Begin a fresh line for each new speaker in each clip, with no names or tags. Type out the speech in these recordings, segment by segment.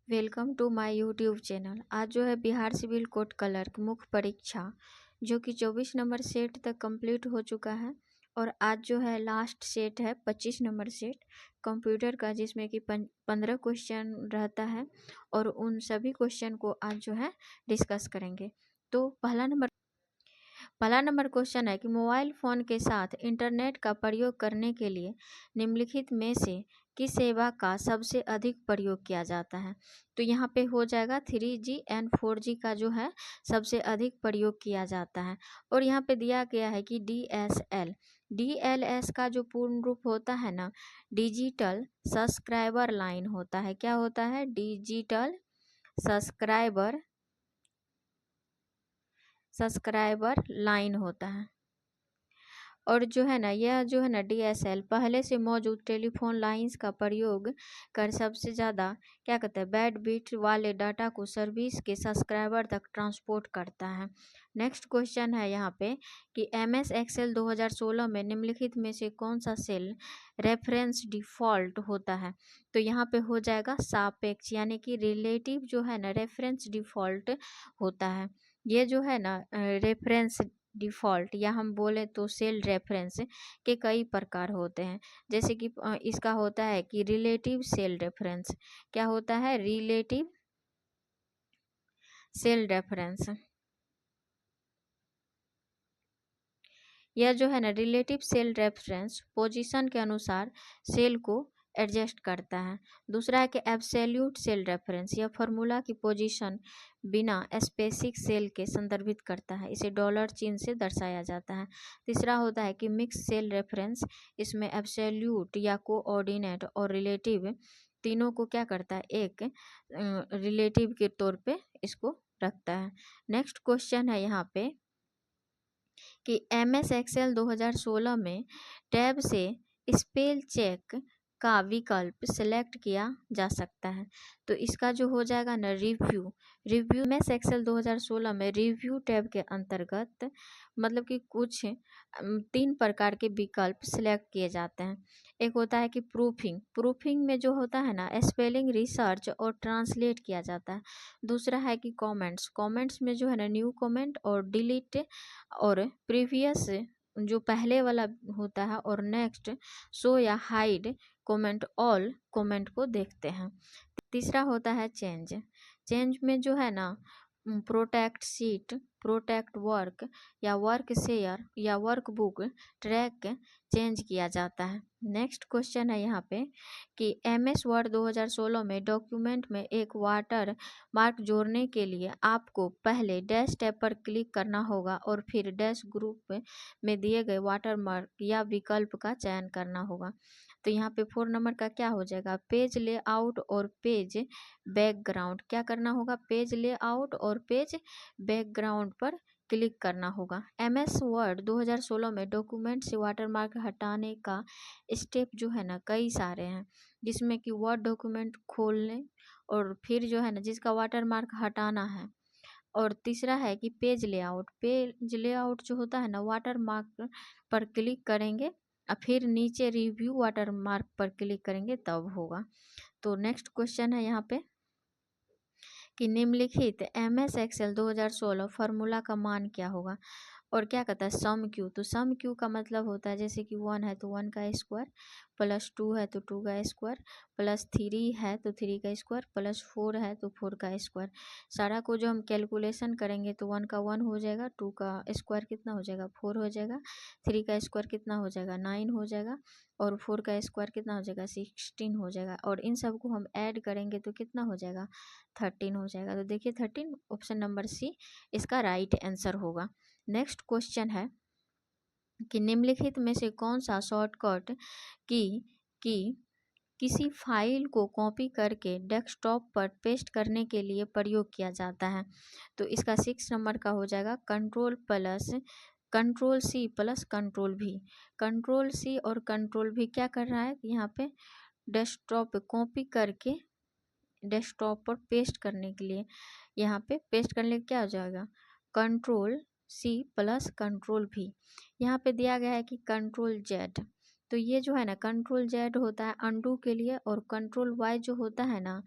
Welcome to my YouTube channel. आज जो है बिहार सिविल कोड क्लर्क मुख्य परीक्षा जो कि 24 नंबर सेट तक कंप्लीट हो चुका है और आज जो है लास्ट सेट है 25 नंबर सेट कंप्यूटर का, जिसमें कि 15 क्वेश्चन रहता है और उन सभी क्वेश्चन को आज जो है डिस्कस करेंगे। तो पहला नंबर क्वेश्चन है कि मोबाइल फ़ोन के साथ इंटरनेट का प्रयोग करने के लिए निम्नलिखित में से किस सेवा का सबसे अधिक प्रयोग किया जाता है। तो यहाँ पे हो जाएगा 3G एंड 4G का जो है सबसे अधिक प्रयोग किया जाता है। और यहाँ पे दिया गया है कि DSL का जो पूर्ण रूप होता है ना, डिजिटल सब्सक्राइबर लाइन होता है। क्या होता है? डिजिटल सब्सक्राइबर लाइन होता है। और जो है ना, यह जो है ना DSL पहले से मौजूद टेलीफोन लाइंस का प्रयोग कर सबसे ज़्यादा क्या कहते हैं बैंडविड्थ वाले डाटा को सर्विस के सब्सक्राइबर तक ट्रांसपोर्ट करता है। नेक्स्ट क्वेश्चन है यहाँ पे कि MS Excel 2016 में निम्नलिखित में से कौन सा सेल रेफरेंस डिफ़ॉल्ट होता है। तो यहाँ पे हो जाएगा सापेक्ष, यानी कि रिलेटिव जो है ना रेफरेंस डिफ़ॉल्ट होता है। ये जो है ना रेफरेंस डिफ़ॉल्ट या हम बोले तो सेल रेफरेंस के कई प्रकार होते हैं। जैसे कि इसका होता है कि रिलेटिव सेल रेफरेंस। क्या होता है? Relative cell reference. यह जो है ना रिलेटिव सेल रेफरेंस पोजीशन के अनुसार सेल को एडजस्ट करता है। दूसरा है कि एब्सोल्यूट सेल रेफरेंस, यह फार्मूला की पोजीशन बिना स्पेसिफिक सेल के संदर्भित करता है। इसे डॉलर चिन्ह से दर्शाया जाता है। तीसरा होता है कि मिक्स सेल रेफरेंस, इसमें एब्सोल्यूट या कोऑर्डिनेट और रिलेटिव तीनों को क्या करता है, एक रिलेटिव के तौर पे इसको रखता है। नेक्स्ट क्वेश्चन है यहाँ पे कि MS Excel 2016 में टैब से स्पेल चेक का विकल्प सिलेक्ट किया जा सकता है। तो इसका जो हो जाएगा ना रिव्यू MS Excel 2016 में रिव्यू टैब के अंतर्गत मतलब कि कुछ 3 प्रकार के विकल्प सिलेक्ट किए जाते हैं। एक होता है कि प्रूफिंग में जो होता है ना स्पेलिंग रिसर्च और ट्रांसलेट किया जाता है। दूसरा है कि कमेंट्स में जो है ना न्यू कमेंट और डिलीट और प्रीवियस जो पहले वाला होता है और नेक्स्ट शो या हाइड कमेंट ऑल कमेंट को देखते हैं। तीसरा होता है चेंज में जो है ना प्रोटेक्ट शीट, प्रोटेक्ट वर्क या वर्क शेयर या वर्क बुक ट्रैक चेंज किया जाता है। नेक्स्ट क्वेश्चन है यहाँ पे कि MS वर्ड 2016 में डॉक्यूमेंट में एक वाटर मार्क जोड़ने के लिए आपको पहले डैश टैब पर क्लिक करना होगा और फिर डैश ग्रुप में दिए गए वाटर मार्क या विकल्प का चयन करना होगा। तो यहाँ पे 4 नंबर का क्या हो जाएगा, पेज लेआउट और पेज बैकग्राउंड। क्या करना होगा, पेज लेआउट और पेज बैकग्राउंड पर क्लिक करना होगा। MS वर्ड 2016 में डॉक्यूमेंट से वाटरमार्क हटाने का स्टेप जो है ना कई सारे हैं, जिसमें कि वर्ड डॉक्यूमेंट खोलने और फिर जो है ना जिसका वाटरमार्क हटाना है। और तीसरा है कि पेज लेआउट जो होता है ना वाटरमार्क पर क्लिक करेंगे और फिर नीचे रिव्यू वाटरमार्क पर क्लिक करेंगे तब होगा। तो नेक्स्ट क्वेश्चन है यहाँ पे कि निम्नलिखित MS Excel 2016 फार्मूला का मान क्या होगा। और क्या कहता है सम क्यू। तो सम क्यू का मतलब होता है जैसे कि 1 है तो 1 का स्क्वायर, प्लस 2 है तो 2 का स्क्वायर, प्लस 3 है तो 3 का स्क्वायर, प्लस 4 है तो 4 का स्क्वायर। सारा को जो हम कैलकुलेशन करेंगे तो 1 का 1 हो जाएगा, 2 का स्क्वायर कितना हो जाएगा 4 हो जाएगा, 3 का स्क्वायर कितना हो जाएगा 9 हो जाएगा और 4 का स्क्वायर कितना हो जाएगा 16 हो जाएगा। और इन सब को हम ऐड करेंगे तो कितना हो जाएगा 13 हो जाएगा। तो देखिए 13 ऑप्शन नंबर सी इसका राइट आंसर होगा। नेक्स्ट क्वेश्चन है कि निम्नलिखित में से कौन सा शॉर्टकट की किसी फाइल को कॉपी करके डेस्कटॉप पर पेस्ट करने के लिए प्रयोग किया जाता है। तो इसका 6 नंबर का हो जाएगा कंट्रोल सी प्लस कंट्रोल भी। कंट्रोल सी और कंट्रोल भी क्या कर रहा है, यहाँ पे डेस्कटॉप पे कॉपी करके डेस्कटॉप पर पेस्ट करने के लिए, यहाँ पे पेस्ट करने के क्या हो जाएगा कंट्रोल सी प्लस कंट्रोल भी। यहाँ पे दिया गया है कि कंट्रोल जेड। तो ये जो है ना कंट्रोल जेड होता है अनडू के लिए, और कंट्रोल वाई जो होता है ना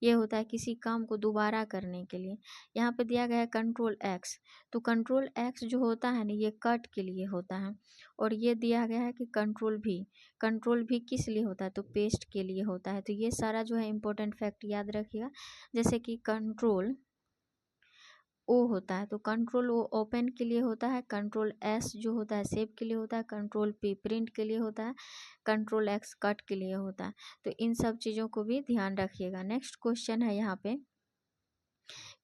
ये होता है किसी काम को दोबारा करने के लिए। यहाँ पे दिया गया है कंट्रोल एक्स, तो कंट्रोल एक्स जो होता है ना ये कट के लिए होता है। और ये दिया गया है कि कंट्रोल भी किस लिए होता है, तो पेस्ट के लिए होता है। तो ये सारा जो है इंपॉर्टेंट फैक्ट याद रखिएगा। जैसे कि कंट्रोल ओ होता है तो कंट्रोल ओ ओपन के लिए होता है, कंट्रोल एस जो होता है सेव के लिए होता है, कंट्रोल पी प्रिंट के लिए होता है, कंट्रोल एक्स कट के लिए होता है। तो इन सब चीज़ों को भी ध्यान रखिएगा। नेक्स्ट क्वेश्चन है यहाँ पे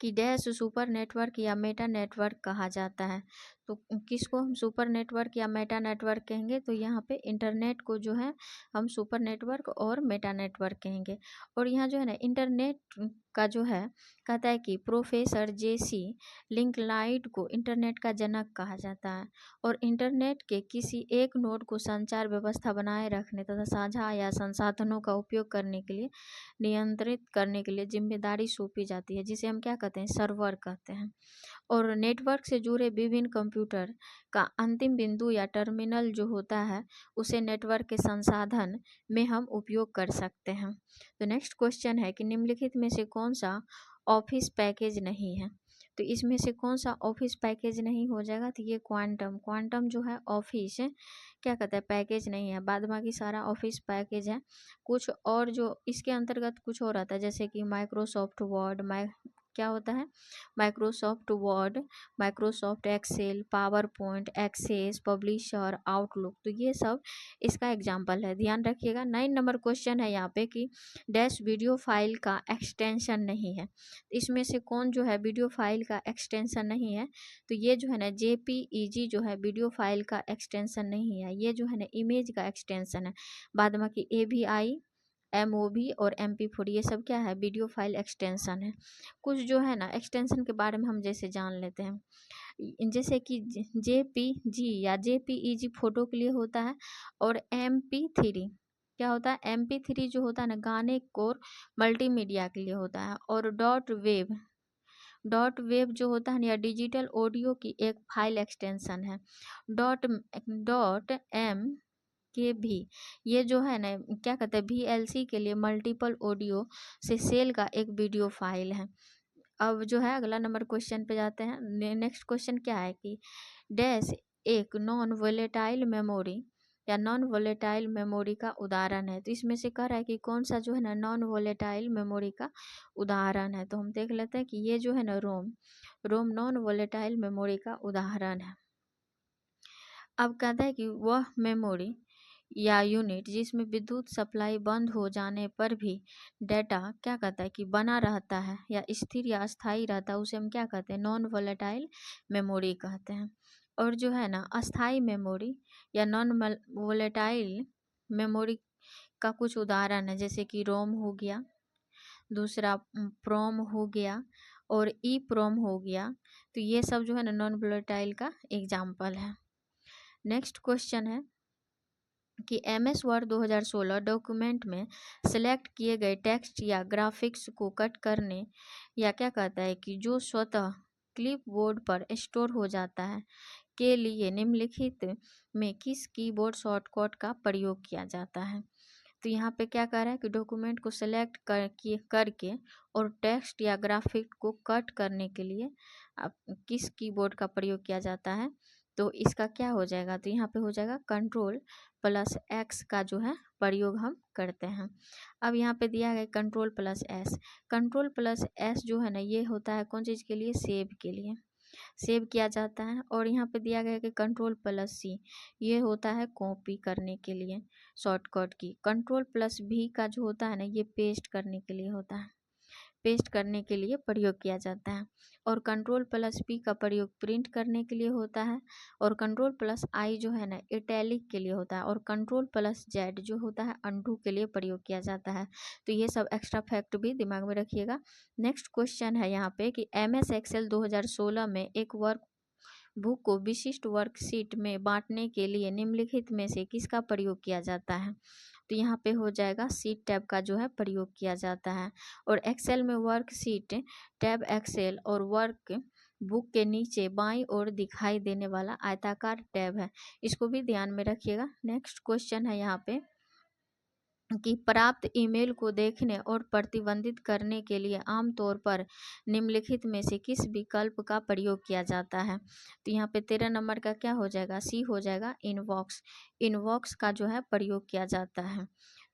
कि डैश सुपर नेटवर्क या मेटा नेटवर्क कहा जाता है। तो किसको हम सुपर नेटवर्क या मेटा नेटवर्क कहेंगे, तो यहाँ पे इंटरनेट को जो है हम सुपर नेटवर्क और मेटा नेटवर्क कहेंगे। और यहाँ जो है ना इंटरनेट का जो है कहता है कि प्रोफेसर जेसी लिंकलाइट को इंटरनेट का जनक कहा जाता है, और इंटरनेट के किसी एक नोड को संचार व्यवस्था बनाए रखने तथा साझा या संसाधनों का उपयोग करने के लिए नियंत्रित करने के लिए जिम्मेदारी सौंपी जाती है, जिसे हम क्या कहते हैं, सर्वर कहते हैं। और नेटवर्क से जुड़े विभिन्न कंप्यूटर का अंतिम बिंदु या टर्मिनल जो होता है उसे नेटवर्क के संसाधन में हम उपयोग कर सकते हैं। तो नेक्स्ट क्वेश्चन है कि निम्नलिखित में से कौन सा ऑफिस पैकेज नहीं है। तो इसमें से कौन सा ऑफिस पैकेज नहीं हो जाएगा, तो ये क्वांटम जो है ऑफिस क्या कहते हैं पैकेज नहीं है, बाद बाकी सारा ऑफिस पैकेज है। कुछ और जो इसके अंतर्गत कुछ और आता है, जैसे कि माइक्रोसॉफ्ट वर्ड क्या होता है, Microsoft Word, Microsoft Excel, PowerPoint, Access, Publisher, Outlook, तो ये सब इसका एग्जाम्पल है, ध्यान रखिएगा। 9 नंबर क्वेश्चन है यहाँ पे कि डैश वीडियो फाइल का एक्सटेंशन नहीं है। इसमें से कौन जो है वीडियो फाइल का एक्सटेंशन नहीं है, तो ये जो है ना JPEG जो है वीडियो फाइल का एक्सटेंशन नहीं है, ये जो है ना इमेज का एक्सटेंशन है। बाद में कि AVI, MOV और MP4 ये सब क्या है, वीडियो फाइल एक्सटेंशन है। कुछ जो है ना एक्सटेंशन के बारे में हम जैसे जान लेते हैं, जैसे कि JPG या JPEG फोटो के लिए होता है, और MP3 क्या होता है, MP3 जो होता है ना गाने को मल्टीमीडिया के लिए होता है। और डॉट वेब जो होता है ना या डिजिटल ऑडियो की एक फाइल एक्सटेंशन है। डॉट एम के भी ये जो है ना क्या कहते हैं VLC के लिए मल्टीपल ऑडियो से सेल का एक वीडियो फाइल है। अब जो है अगला नंबर क्वेश्चन पे जाते हैं। नेक्स्ट क्वेश्चन क्या है कि डैश एक नॉन वोलेटाइल मेमोरी या नॉन वोलेटाइल मेमोरी का उदाहरण है। तो इसमें से कह रहा है कि कौन सा जो है ना नॉन वोलेटाइल मेमोरी का उदाहरण है। तो हम देख लेते हैं कि ये जो है ना रोम नॉन वोलेटाइल मेमोरी का उदाहरण है। अब कहता है कि वह मेमोरी या यूनिट जिसमें विद्युत सप्लाई बंद हो जाने पर भी डेटा क्या कहता है कि बना रहता है या स्थिर या अस्थाई रहता है, उसे हम क्या कहते हैं, नॉन वोलेटाइल मेमोरी कहते हैं। और जो है ना अस्थाई मेमोरी या नॉन वोलेटाइल मेमोरी का कुछ उदाहरण है, जैसे कि रोम हो गया, दूसरा प्रोम हो गया, और ई प्रोम हो गया। तो ये सब जो है ना नॉन वोलेटाइल का एग्जाम्पल है। नेक्स्ट क्वेश्चन है कि MS वर्ड 2016 डॉक्यूमेंट में सेलेक्ट किए गए टेक्स्ट या ग्राफिक्स को कट करने या क्या कहता है कि जो स्वतः क्लिपबोर्ड पर स्टोर हो जाता है के लिए निम्नलिखित में किस कीबोर्ड शॉर्टकट का प्रयोग किया जाता है। तो यहाँ पे क्या कर रहा है कि डॉक्यूमेंट को सेलेक्ट करके और टेक्स्ट या ग्राफिक को कट करने के लिए आप किस कीबोर्ड का प्रयोग किया जाता है। तो इसका क्या हो जाएगा, तो यहाँ पे हो जाएगा Ctrl+X का जो है प्रयोग हम करते हैं। अब यहाँ पे दिया गया Ctrl+S जो है ना ये होता है कौन चीज़ के लिए, सेव के लिए सेव किया जाता है। और यहाँ पे दिया गया कि Ctrl+C ये होता है कॉपी करने के लिए शॉर्टकट की। Ctrl+V का जो होता है ना ये पेस्ट करने के लिए होता है, पेस्ट करने के लिए प्रयोग किया जाता है। और Ctrl+P का प्रयोग प्रिंट करने के लिए होता है। और Ctrl+I जो है ना इटैलिक के लिए होता है। और Ctrl+Z जो होता है अनडू के लिए प्रयोग किया जाता है। तो ये सब एक्स्ट्रा फैक्ट भी दिमाग में रखिएगा। नेक्स्ट क्वेश्चन है यहाँ पे कि MS Excel 2016 में एक वर्क बुक को विशिष्ट वर्कशीट में बांटने के लिए निम्नलिखित में से किसका प्रयोग किया जाता है। तो यहाँ पे हो जाएगा शीट टैब का जो है प्रयोग किया जाता है। और एक्सेल में वर्कशीट टैब एक्सेल और वर्क बुक के नीचे बाईं ओर दिखाई देने वाला आयताकार टैब है, इसको भी ध्यान में रखिएगा। नेक्स्ट क्वेश्चन है यहाँ पे कि प्राप्त ईमेल को देखने और प्रतिबंधित करने के लिए आमतौर पर निम्नलिखित में से किस विकल्प का प्रयोग किया जाता है। तो यहाँ पे 13 नंबर का क्या हो जाएगा, सी हो जाएगा, इनबॉक्स। इनबॉक्स का जो है प्रयोग किया जाता है,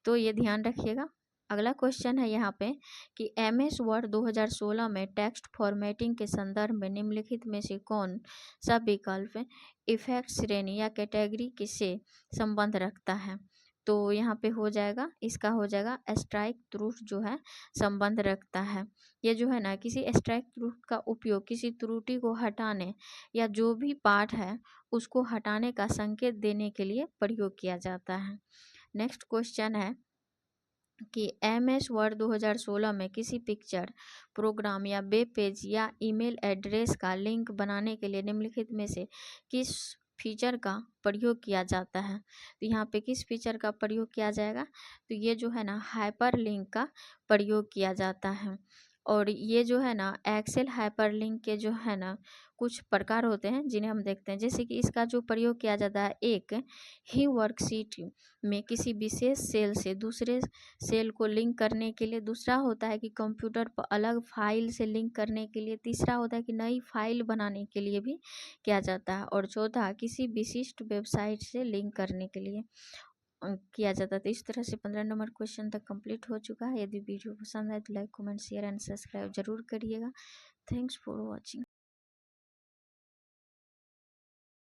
तो ये ध्यान रखिएगा। अगला क्वेश्चन है यहाँ पे कि MS वर्ड 2016 में टेक्स्ट फॉर्मेटिंग के संदर्भ में निम्नलिखित में से कौन सा विकल्प इफेक्ट श्रेणी या कैटेगरी से संबंध रखता है। तो यहाँ पे हो जाएगा, इसका हो जाएगा स्ट्राइक थ्रू जो है संबंध रखता है। ये जो है ना, किसी स्ट्राइक थ्रू का उपयोग किसी त्रुटि को हटाने या जो भी पार्ट है उसको हटाने का संकेत देने के लिए प्रयोग किया जाता है। नेक्स्ट क्वेश्चन है कि MS वर्ड 2016 में किसी पिक्चर, प्रोग्राम या वेब पेज या ईमेल एड्रेस का लिंक बनाने के लिए निम्नलिखित में से किस फीचर का प्रयोग किया जाता है। तो यहाँ पे किस फीचर का प्रयोग किया जाएगा, तो ये जो है ना हाइपर लिंक का प्रयोग किया जाता है। और ये जो है ना एक्सेल हाइपर लिंक के जो है ना कुछ प्रकार होते हैं जिन्हें हम देखते हैं, जैसे कि इसका जो प्रयोग किया जाता है, एक ही वर्कशीट में किसी विशेष सेल से दूसरे सेल को लिंक करने के लिए, दूसरा होता है कि कंप्यूटर पर अलग फाइल से लिंक करने के लिए, तीसरा होता है कि नई फाइल बनाने के लिए भी किया जाता है, और चौथा किसी विशिष्ट वेबसाइट से लिंक करने के लिए किया जाता है। तो इस तरह से 15 नंबर क्वेश्चन तक कंप्लीट हो चुका है। यदि वीडियो पसंद आए तो like, comment, share and subscribe जरूर करिएगा। Thanks for watching.